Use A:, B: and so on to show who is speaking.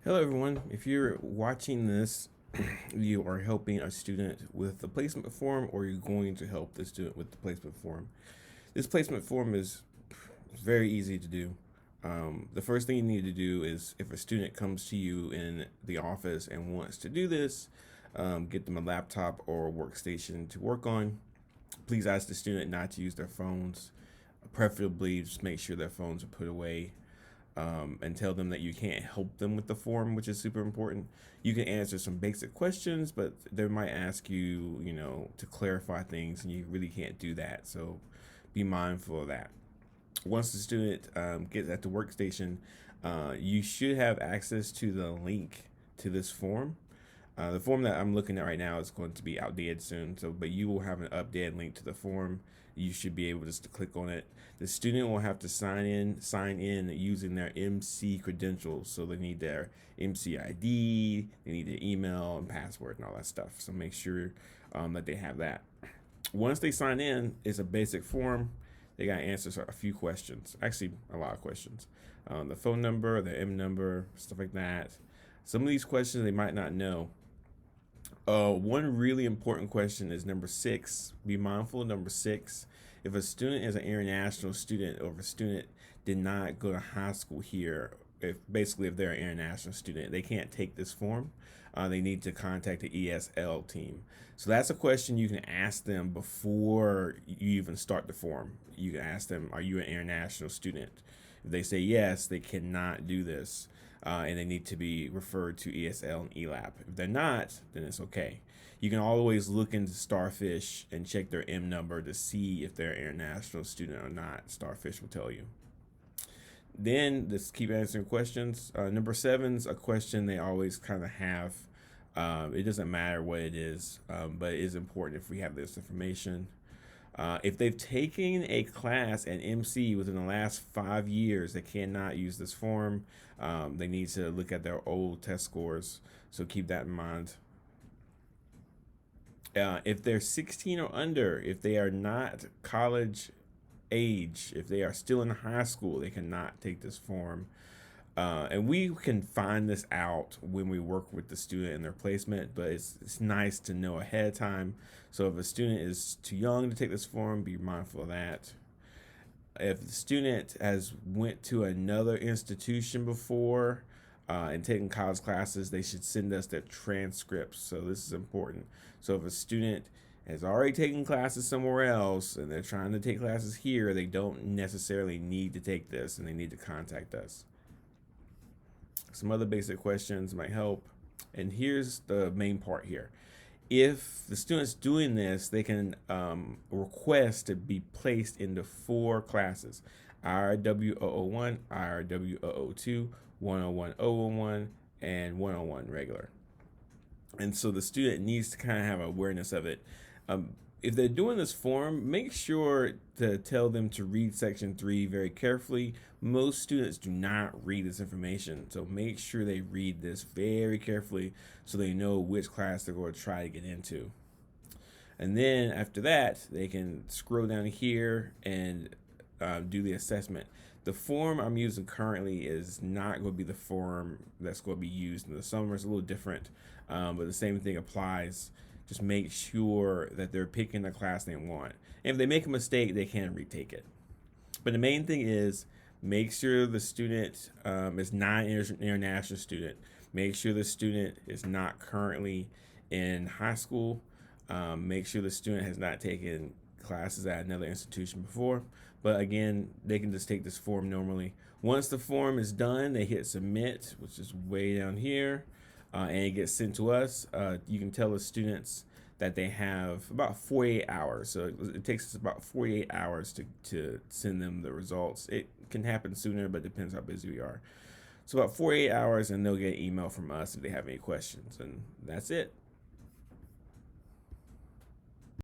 A: Hello, everyone. If you're watching this, you are helping a student with the placement form, or you're going to help the student with the placement form. This placement form is very easy to do. The first thing you need to do is if a student comes to you in the office and wants to do this, get them a laptop or a workstation to work on. Please ask the student not to use their phones. Preferably, just make sure their phones are put away, and tell them that you can't help them with the form, which is super important. You can answer some basic questions, but they might ask you, to clarify things, and you really can't do that. So be mindful of that. Once the student gets at the workstation, you should have access to the link to this form. The form that I'm looking at right now is going to be outdated soon, but you will have an updated link to the form. You should be able just to click on it. The student will have to sign in using their MC credentials. So they need their MC ID, they need their email and password and all that stuff. So make sure that they have that. Once they sign in, it's a basic form. They got to answer a few questions, actually a lot of questions. The phone number, the M number, stuff like that. Some of these questions they might not know. One really important question is number 6. Be mindful of number 6. If a student is an international student, or if a student did not go to high school here, if they're an international student, they can't take this form. They need to contact the ESL team. So that's a question you can ask them before you even start the form. You can ask them, "Are you an international student?" If they say yes, they cannot do this, and they need to be referred to ESL and ELAP. If they're not, then it's okay. You can always look into Starfish and check their M number to see if they're an international student or not. Starfish will tell you. Then just keep answering questions. Number 7's a question they always kind of have. It doesn't matter what it is, but it is important if we have this information. If they've taken a class at MC within the last 5 years, they cannot use this form. They need to look at their old test scores, so keep that in mind. If they're 16 or under, if they are not college age, if they are still in high school, they cannot take this form. And we can find this out when we work with the student in their placement, but it's nice to know ahead of time. So if a student is too young to take this form, be mindful of that. If the student has went to another institution before and taken college classes, they should send us their transcripts. So this is important. So if a student has already taken classes somewhere else and they're trying to take classes here, they don't necessarily need to take this, and they need to contact us. Some other basic questions might help. And here's the main part here. If the student's doing this, they can request to be placed into 4 classes: IRW 001, IRW 002, 101 011, and 101 regular. And so the student needs to kind of have awareness of it. If they're doing this form, make sure to tell them to read section 3 very carefully. Most students do not read this information, so make sure they read this very carefully so they know which class they're going to try to get into. And then after that, they can scroll down here and do the assessment. The form I'm using currently is not going to be the form that's going to be used in the summer. It's a little different, but the same thing applies. Just make sure that they're picking the class they want. And if they make a mistake, they can retake it. But the main thing is make sure the student is not an international student. Make sure the student is not currently in high school. Make sure the student has not taken classes at another institution before. But again, they can just take this form normally. Once the form is done, they hit submit, which is way down here, and it gets sent to us. You can tell the students that they have about 48 hours. So it takes us about 48 hours to send them the results. It can happen sooner, but it depends how busy we are. So about 48 hours, and they'll get an email from us if they have any questions. And that's it.